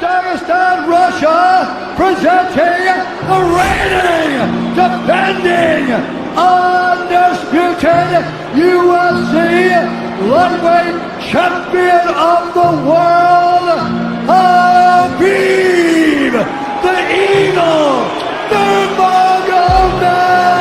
Dagestan, Russia, presenting the reigning, defending, undisputed UFC lightweight champion of the world, Khabib, the Eagle Nurmagomedov.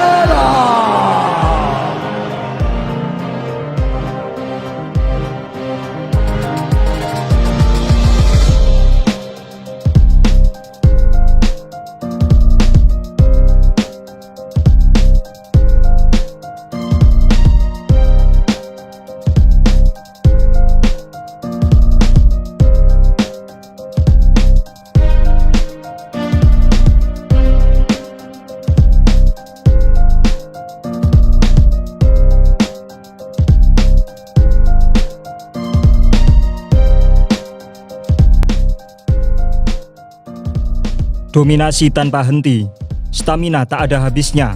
Dominasi tanpa henti, stamina tak ada habisnya,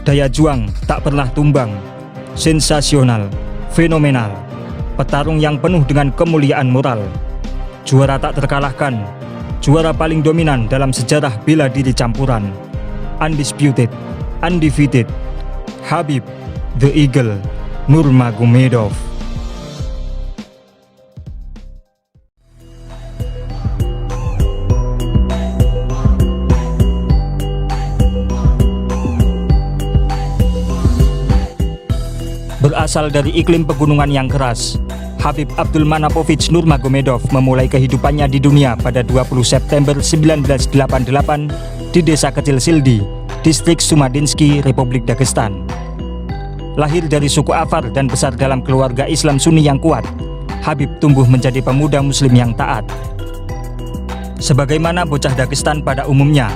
daya juang tak pernah tumbang, sensasional, fenomenal, petarung yang penuh dengan kemuliaan moral, juara tak terkalahkan, juara paling dominan dalam sejarah bela diri campuran, undisputed, undefeated, Khabib, the Eagle, Nurmagomedov. Berasal dari iklim pegunungan yang keras, Khabib Abdulmanapovich Nurmagomedov memulai kehidupannya di dunia pada 20 September 1988 di desa kecil Sildi, distrik Sumadinsky, Republik Dagestan. Lahir dari suku Afar dan besar dalam keluarga Islam Sunni yang kuat, Khabib tumbuh menjadi pemuda muslim yang taat. Sebagaimana bocah Dagestan pada umumnya,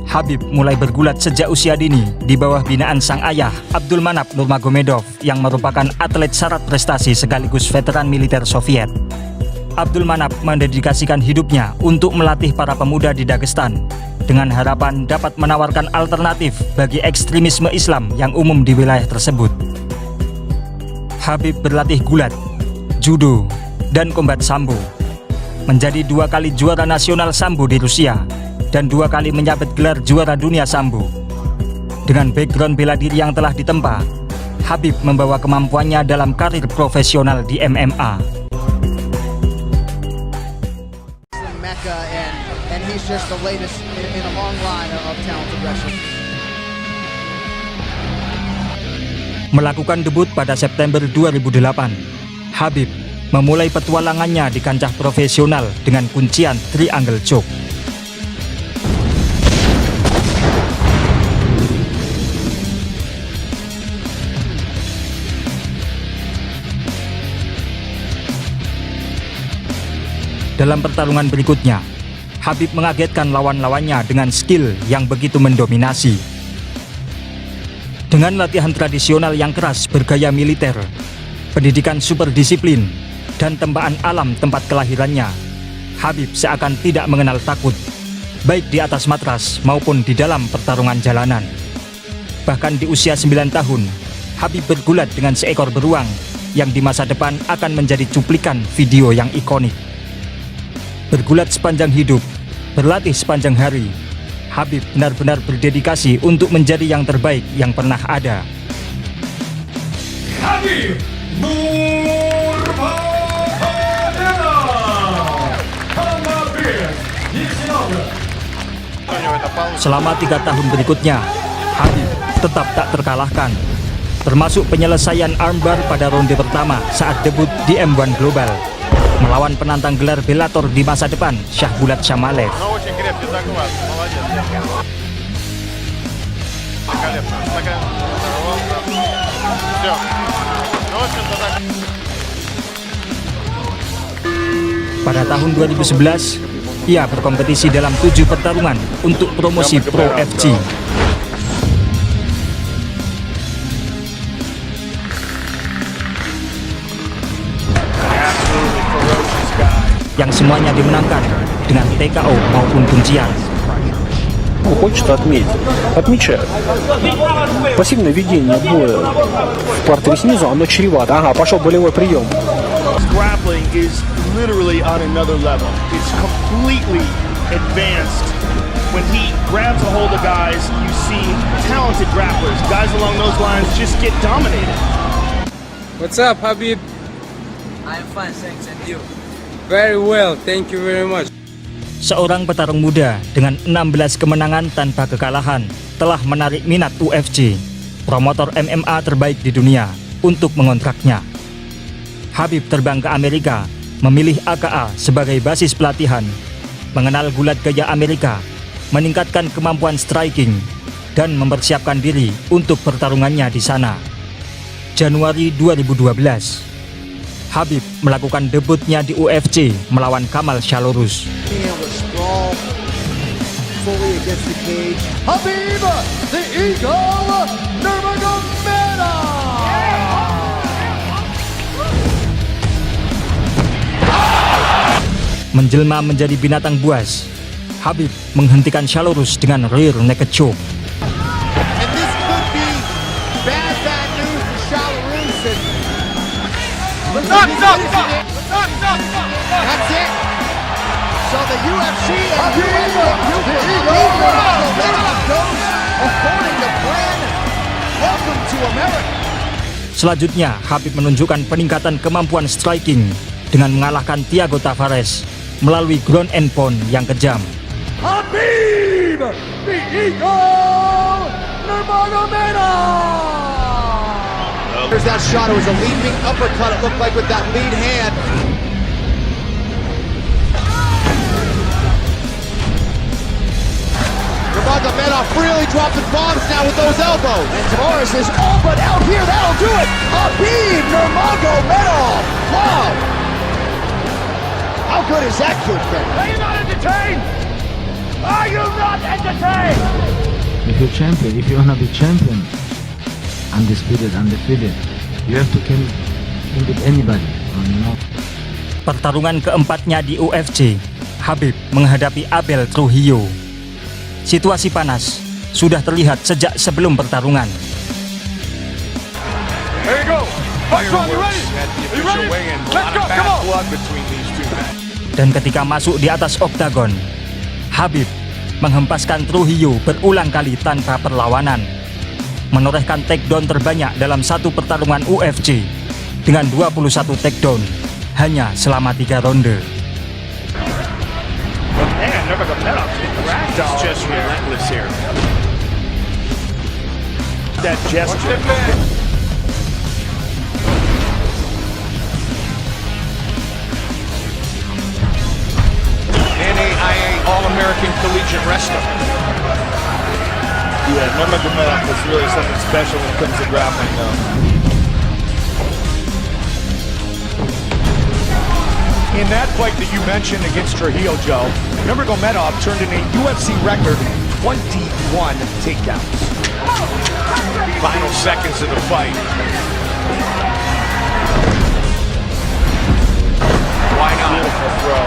Khabib mulai bergulat sejak usia dini di bawah binaan sang ayah Abdulmanap Nurmagomedov yang merupakan atlet syarat prestasi sekaligus veteran militer Soviet. Abdulmanap mendedikasikan hidupnya untuk melatih para pemuda di Dagestan dengan harapan dapat menawarkan alternatif bagi ekstremisme Islam yang umum di wilayah tersebut. Khabib berlatih gulat, judo, dan kombat sambo. Menjadi 2 kali juara nasional sambo di Rusia dan 2 kali menyabet gelar juara dunia sambo. Dengan background bela diri yang telah ditempa, Khabib membawa kemampuannya dalam karir profesional di MMA. Melakukan debut pada September 2008, Khabib memulai petualangannya di kancah profesional dengan kuncian triangle choke. Dalam pertarungan berikutnya, Khabib mengagetkan lawan-lawannya dengan skill yang begitu mendominasi. Dengan latihan tradisional yang keras bergaya militer, pendidikan super disiplin, dan tempaan alam tempat kelahirannya, Khabib seakan tidak mengenal takut, baik di atas matras maupun di dalam pertarungan jalanan. Bahkan di usia 9 tahun, Khabib bergulat dengan seekor beruang yang di masa depan akan menjadi cuplikan video yang ikonik. Bergulat sepanjang hidup, berlatih sepanjang hari, Khabib benar-benar berdedikasi untuk menjadi yang terbaik yang pernah ada. Khabib Nurmagomedov. Selama 3 tahun berikutnya, Khabib tetap tak terkalahkan, termasuk penyelesaian armbar pada ronde pertama saat debut di M1 Global melawan penantang gelar Bellator di masa depan, Shahbulat Shamalev. Pada tahun 2011, ia berkompetisi dalam 7 pertarungan untuk promosi Pro FC. Yang semuanya dimenangkan dengan TKO maupun kuncian. Хочет отметить. Отмечают. Пассивное ведение боя в партере снизу, оно чревато. Ага, пошел болевой прием. Grappling is literally on another level. It's completely advanced. When he grabs a hold of guys, you see talented grapplers. Guys along those lines just get dominated. What's up, Habib? I'm fine, thanks, and you? Very well, thank you very much. Seorang petarung muda dengan 16 kemenangan tanpa kekalahan telah menarik minat UFC, promotor MMA terbaik di dunia, untuk mengontraknya. Habib terbang ke Amerika, memilih AKA sebagai basis pelatihan, mengenal gulat gaya Amerika, meningkatkan kemampuan striking, dan mempersiapkan diri untuk pertarungannya di sana. Januari 2012, Habib melakukan debutnya di UFC melawan Kamal Shalorus. Habib, the Eagle Nurmagomedov. Menjelma menjadi binatang buas, Habib menghentikan Shalorus dengan rear naked choke. And this could be bad news for Shalorus. That's it. So the UFC and goes according to plan. Welcome to America. Selanjutnya, Habib menunjukkan peningkatan kemampuan striking dengan mengalahkan Thiago Tavares melalui ground and pound yang kejam. Habib, the Eagle Nurmagomedov. There's that shot. It was a leaping uppercut, it looked like, with that lead hand. Nurmagomedov really dropping bombs now with those elbows. And Tavares is all but out here. That'll do it. Habib Nurmagomedov. Wow. How good is that kid, Ben? Are you not entertained? Are you not entertained? If you're champion, if you wanna be champion, undisputed, you have to compete with anybody, you know. Pertarungan keempatnya di UFC, Habib menghadapi Abel Trujillo. Situasi panas sudah terlihat sejak sebelum pertarungan. There you go. Let's go. You ready? You ready? Let's go. Come on. Dan ketika masuk di atas oktagon, Habib menghempaskan Trujillo berulang kali tanpa perlawanan, menorehkan takedown terbanyak dalam satu pertarungan UFC dengan 21 takedown hanya selama 3 ronde. Man, Nurmagomedov is just relentless here. That gesture. NAIA All-American Collegiate Wrestler. Yeah, Nurmagomedov is really something special when it comes to grappling, though. In that fight that you mentioned against Trujillo, Joe, Nurmagomedov turned in a UFC record 21 takedowns. Final seconds of the fight. Why not? Beautiful throw.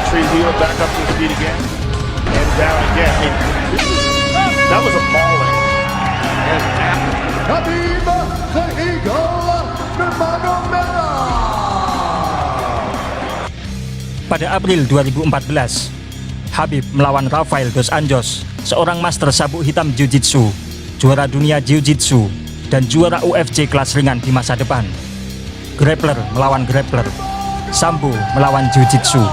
Trujillo back up to his feet again. And down again. I mean, that was a mauling. Habib, the Eagle Nurmagomedov. Pada April 2014, Habib melawan Rafael dos Anjos, seorang master sabuk hitam Jiu-Jitsu, juara dunia Jiu-Jitsu, dan juara UFC kelas ringan di masa depan. Grappler melawan grappler, Sambo melawan Jiu-Jitsu.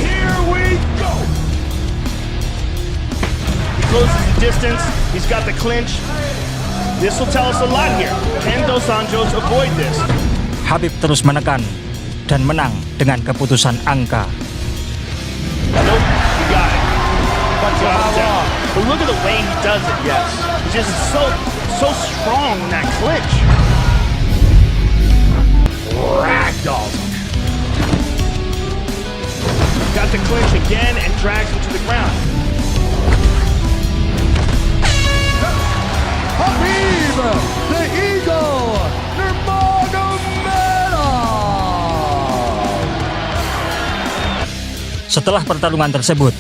Here we go. He closes the distance. He's got the clinch. This will tell us a lot here. Can Dos Anjos avoid this? Habib terus menekan dan menang dengan keputusan angka. Nope, he got it. But look at the way he does it. Yes. He's just so strong in that clinch. Ragdolls him. Got the clinch again and drags him to the ground. Habib, the Eagle Nurmagomedov. Setelah pertarungan tersebut,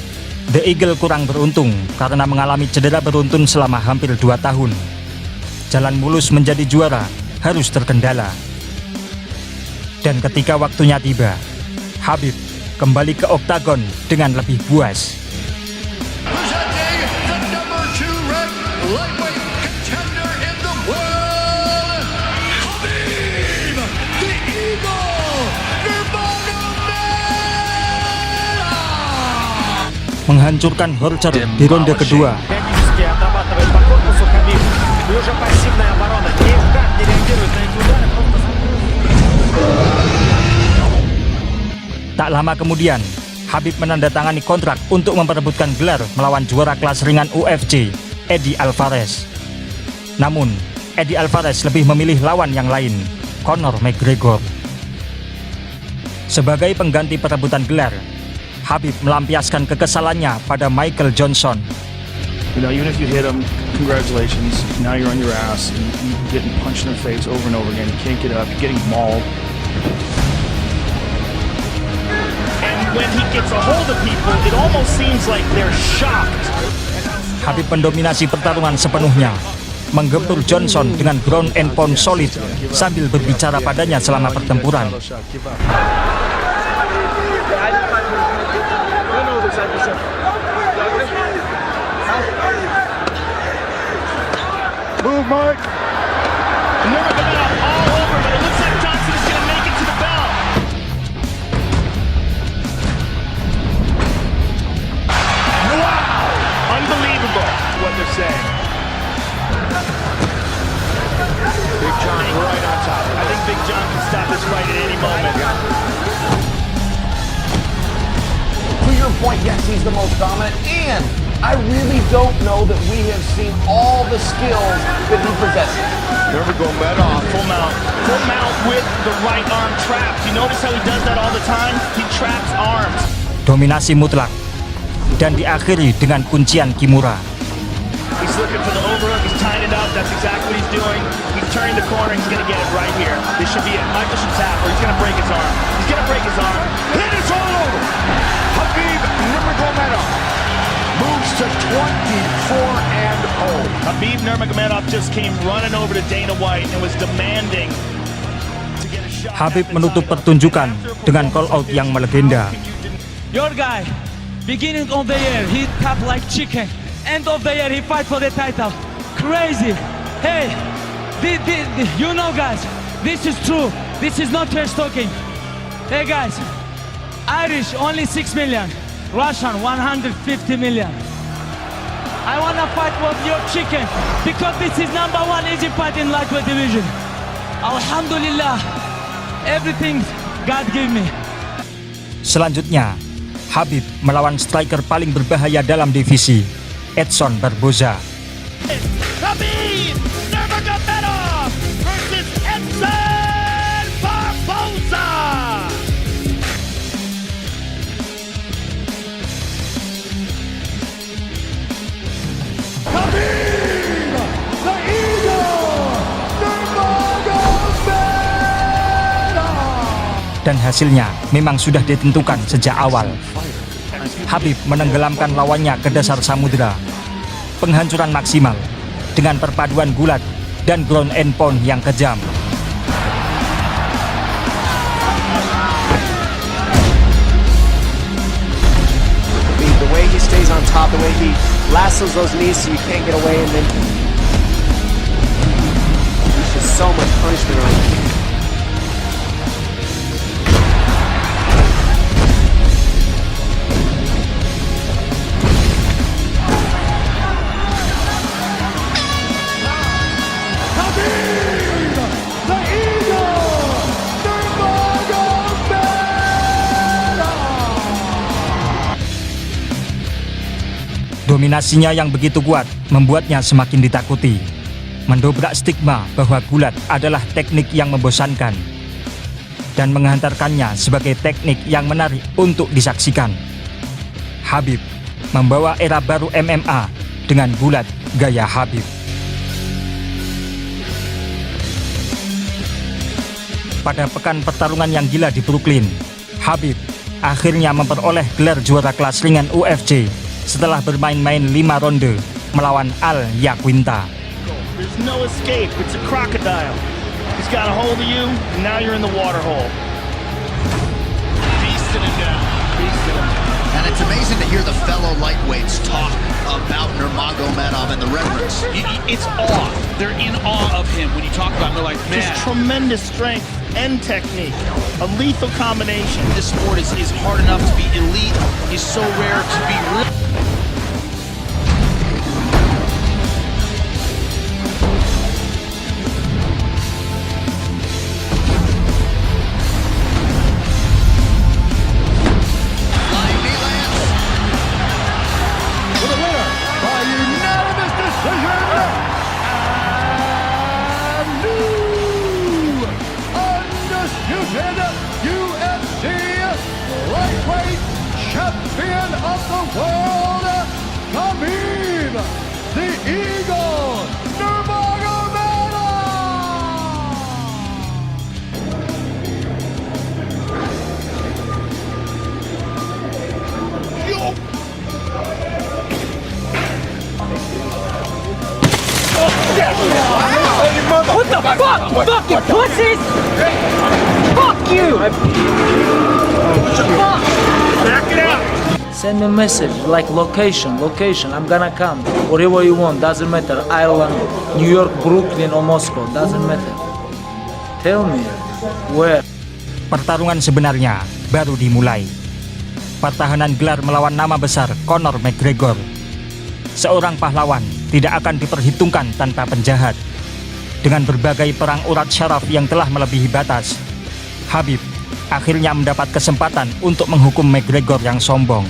The Eagle kurang beruntung karena mengalami cedera beruntun selama hampir 2 tahun. Jalan mulus menjadi juara harus terkendala. Dan ketika waktunya tiba, Khabib kembali ke oktagon dengan lebih puas. Menghancurkan Horcher di ronde kedua. Tak lama kemudian, Khabib menandatangani kontrak untuk memperebutkan gelar melawan juara kelas ringan UFC, Eddie Alvarez. Namun, Eddie Alvarez lebih memilih lawan yang lain, Conor McGregor. Sebagai pengganti perebutan gelar, Khabib melampiaskan kekesalannya pada Michael Johnson. You know, even if you hit him, congratulations. Now you're on your ass. You're getting punched in the face over and over again. You can't get up. You're getting mauled. And when he gets a hold of people, it almost seems like they're shocked. Khabib mendominasi pertarungan sepenuhnya, menggempur Johnson dengan ground and pound solid sambil berbicara padanya selama pertempuran. Move, Mike. Nurmagomedov all over, but it looks like Johnson is going to make it to the bell. Wow! Unbelievable what they're saying. Big John right on top. I think Big John can stop this fight at any moment. To your point, yes, he's the most dominant, and I really don't know that we have seen all the skills that he possesses. Nurmagomedov. Full mount with the right arm trap. You notice how he does that all the time? He traps arms. Dominasi mutlak dan diakhiri dengan kuncian Kimura. He's looking for the overhook. He's tying it up. That's exactly what he's doing. He's turning the corner. He's going to get it right here. This should be it. Michael should tap, or he's going to break his arm. He's going to break his arm. It is all over. Khabib Nurmagomedov moves to 24-0. Khabib Nurmagomedov just came running over to Dana White and was demanding to get a shot. Khabib menutup pertunjukan dengan call out yang melegenda. Your guy, beginning of the year, he tapped like chicken. End of the year, he fight for the title. Crazy. Hey, you know, guys, this is true. This is not trash talking. Hey, guys, Irish only 6 million. Russian 150 million. I wanna fight with your chicken because this is #1 easy fight in lightweight division. Alhamdulillah, everything God gave me. Selanjutnya, Khabib melawan striker paling berbahaya dalam divisi, Edson Barboza. Khabib Nurmagomedov versus Edson Barboza. Khabib, the Eagle, Nurmagomedov. Dan hasilnya memang sudah ditentukan sejak awal. Khabib menenggelamkan lawannya ke dasar samudera. Penghancuran maksimal dengan perpaduan gulat dan ground and pound yang kejam. The way he stays on top, the way he lassos those knees so you can't get away, and then there's just so much punishment on him. Dominasinya yang begitu kuat membuatnya semakin ditakuti, mendobrak stigma bahwa gulat adalah teknik yang membosankan, dan menghantarkannya sebagai teknik yang menarik untuk disaksikan. Khabib membawa era baru MMA dengan gulat gaya Khabib. Pada pekan pertarungan yang gila di Brooklyn, Khabib akhirnya memperoleh gelar juara kelas ringan UFC setelah bermain-main 5 ronde melawan Al Iaquinta. There's no escape. It's a crocodile. He's got a hold of you, and now you're in the water hole. And it's amazing to hear the fellow lightweights talk about Nurmagomedov and the reverence. It's awe. They're in awe of him when you talk about him. They're like, man. Just tremendous strength and technique. A lethal combination. This sport is hard enough to be elite. Is so rare to be real. UFC lightweight champion of the world, Khabib, the Eagle, Nurmagomedov! What the fuck? Fucking pussies! Fuck you! Fuck! Back it out! Send me a message like location. I'm gonna come. Whatever you want, doesn't matter. Ireland, New York, Brooklyn or Moscow, doesn't matter. Tell me where. Pertarungan sebenarnya baru dimulai. Pertahanan gelar melawan nama besar Conor McGregor. Seorang pahlawan tidak akan diperhitungkan tanpa penjahat. Dengan berbagai perang urat syaraf yang telah melebihi batas, Khabib akhirnya mendapat kesempatan untuk menghukum McGregor yang sombong.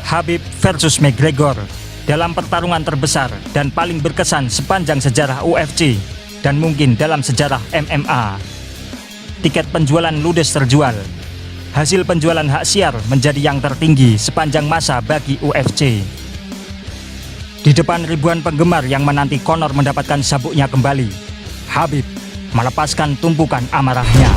Khabib versus McGregor dalam pertarungan terbesar dan paling berkesan sepanjang sejarah UFC dan mungkin dalam sejarah MMA. Tiket penjualan ludes terjual. Hasil penjualan hak siar menjadi yang tertinggi sepanjang masa bagi UFC. Di depan ribuan penggemar yang menanti Conor mendapatkan sabuknya kembali, Khabib melepaskan tumpukan amarahnya.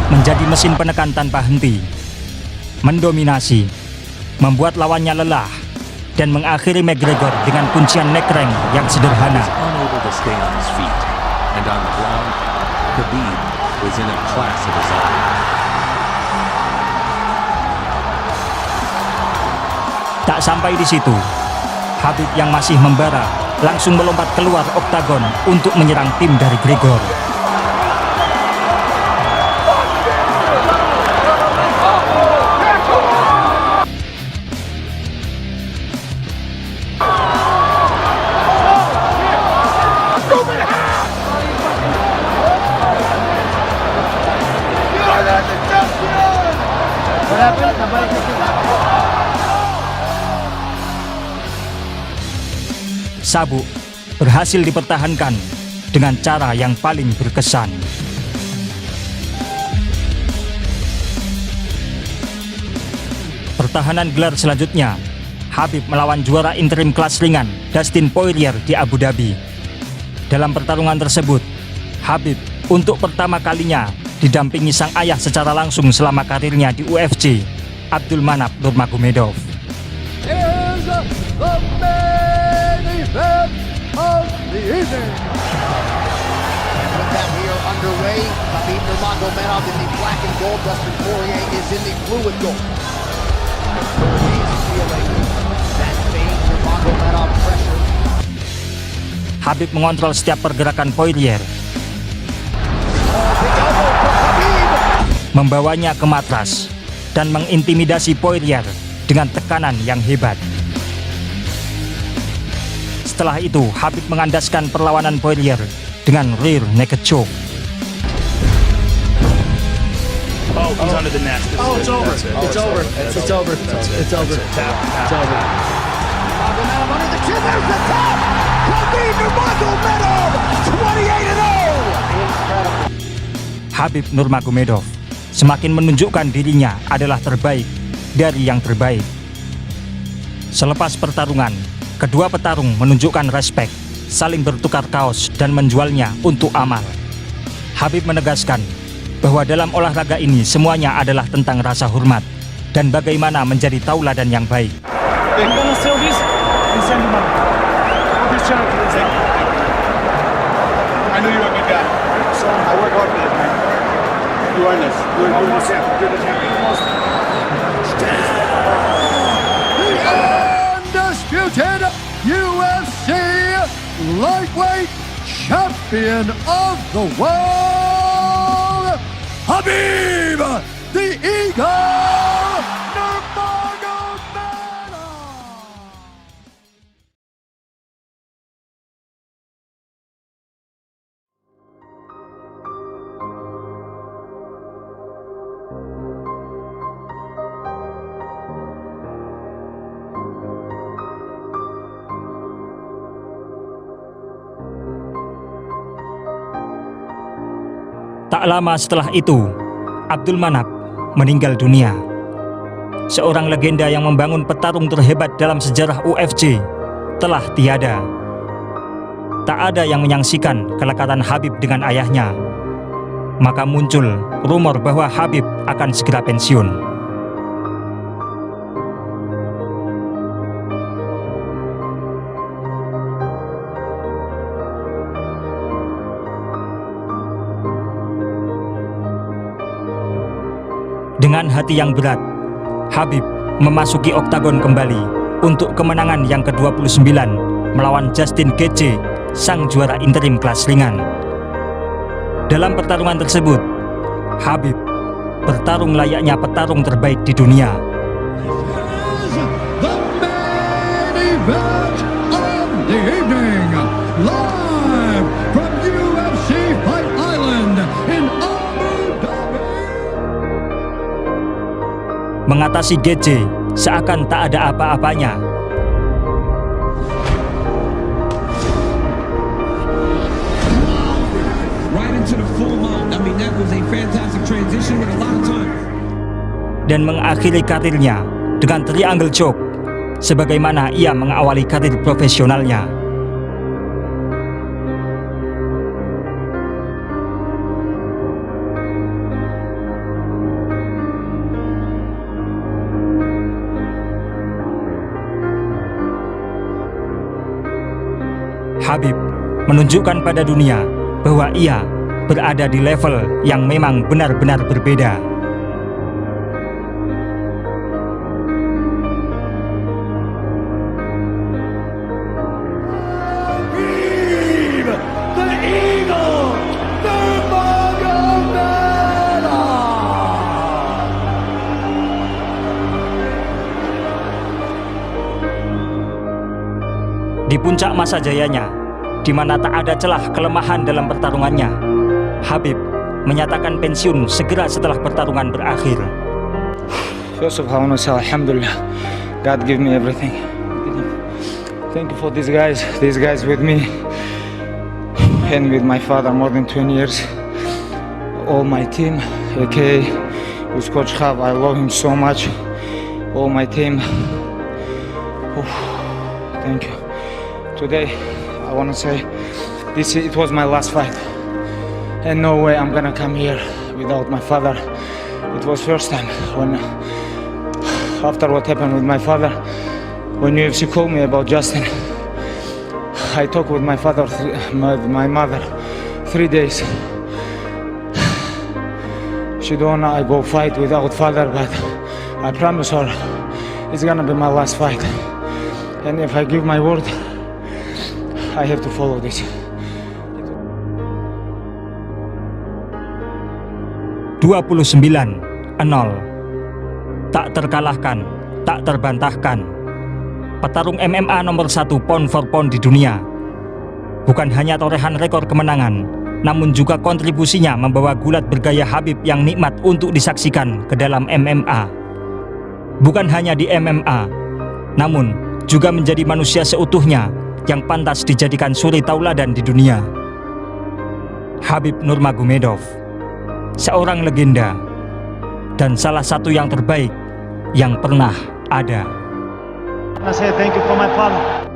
Menjadi mesin penekan tanpa henti, mendominasi, membuat lawannya lelah, dan mengakhiri McGregor dengan kuncian neckcrank yang sederhana. Unable to stay on his feet, and on the ground, Khabib was in a class of his own. Tak sampai di situ, Khabib yang masih membara langsung melompat keluar oktagon untuk menyerang tim dari Gregor. Sabuk berhasil dipertahankan dengan cara yang paling berkesan. Pertahanan gelar selanjutnya, Khabib melawan juara interim kelas ringan Dustin Poirier di Abu Dhabi. Dalam pertarungan tersebut, Khabib untuk pertama kalinya didampingi sang ayah secara langsung selama karirnya di UFC, Abdulmanap Nurmagomedov. Of the evening. With that, we are underway. Khabib Nurmagomedov in the black and gold. Dustin Poirier is in the blue and gold. Poirier is feeling that same Nurmagomedov pressure. Khabib mengontrol setiap pergerakan Poirier, membawanya ke matras dan mengintimidasi Poirier dengan tekanan yang hebat. Setelah itu, Khabib mengandaskan perlawanan Poirier dengan rear naked choke. Oh, he's under the net. It's over. It's over. It's over. It's over. It's over. Nurmagomedov under the chin. There's the tap. Khabib Nurmagomedov, 28-0. Khabib Nurmagomedov semakin menunjukkan dirinya adalah terbaik dari yang terbaik. Selepas pertarungan, kedua petarung menunjukkan respek saling bertukar kaos dan menjualnya untuk amal. Habib menegaskan bahwa dalam olahraga ini semuanya adalah tentang rasa hormat dan bagaimana menjadi tauladan yang baik. I knew you were a good guy. So I work hard for this, man. You earn this. You're the champion. The undisputed UFC lightweight champion of the world, Khabib the Eagle Nurmagomedov. Tak lama setelah itu, Abdul Manap meninggal dunia. Seorang legenda yang membangun petarung terhebat dalam sejarah UFC telah tiada. Tak ada yang menyaksikan kelekatan Khabib dengan ayahnya. Maka muncul rumor bahwa Khabib akan segera pensiun. Dengan hati yang berat, Khabib memasuki oktagon kembali untuk kemenangan yang ke-29 melawan Justin Gaethje, sang juara interim kelas ringan. Dalam pertarungan tersebut, Khabib bertarung layaknya petarung terbaik di dunia. The main event of the evening, live from UFC Fight Island in Abu Dhabi. Mengatasi Gaethje seakan tak ada apa-apanya. Dan mengakhiri karirnya dengan triangle choke, sebagaimana ia mengawali karir profesionalnya. Khabib menunjukkan pada dunia bahwa ia berada di level yang memang benar-benar berbeda. Khabib the Eagle Nurmagomedov. Di puncak masa jayanya, di mana tak ada celah kelemahan dalam pertarungannya, Khabib menyatakan pensiun segera setelah pertarungan berakhir. First of all, I want to say Alhamdulillah, God gave me everything. Thank you for these guys with me and with my father more than 20 years. All my team, aka with Coach Khav, I love him so much. All my team, thank you. Today, I want to say it was my last fight, and no way I'm gonna come here without my father. It was first time when, after what happened with my father, when UFC called me about Justin, I talked with my father, my mother, 3 days. She don't wanna I go fight without father, but I promise her it's gonna be my last fight, and if I give my word, I have to follow this. 29-0, tak terkalahkan, tak terbantahkan. Petarung MMA nomor 1 pound for pound di dunia. Bukan hanya torehan rekor kemenangan, namun juga kontribusinya membawa gulat bergaya Khabib yang nikmat untuk disaksikan ke dalam MMA. Bukan hanya di MMA, namun juga menjadi manusia seutuhnya yang pantas dijadikan suri tauladan di dunia. Khabib Nurmagomedov, seorang legenda dan salah satu yang terbaik yang pernah ada. I say thank you for my father.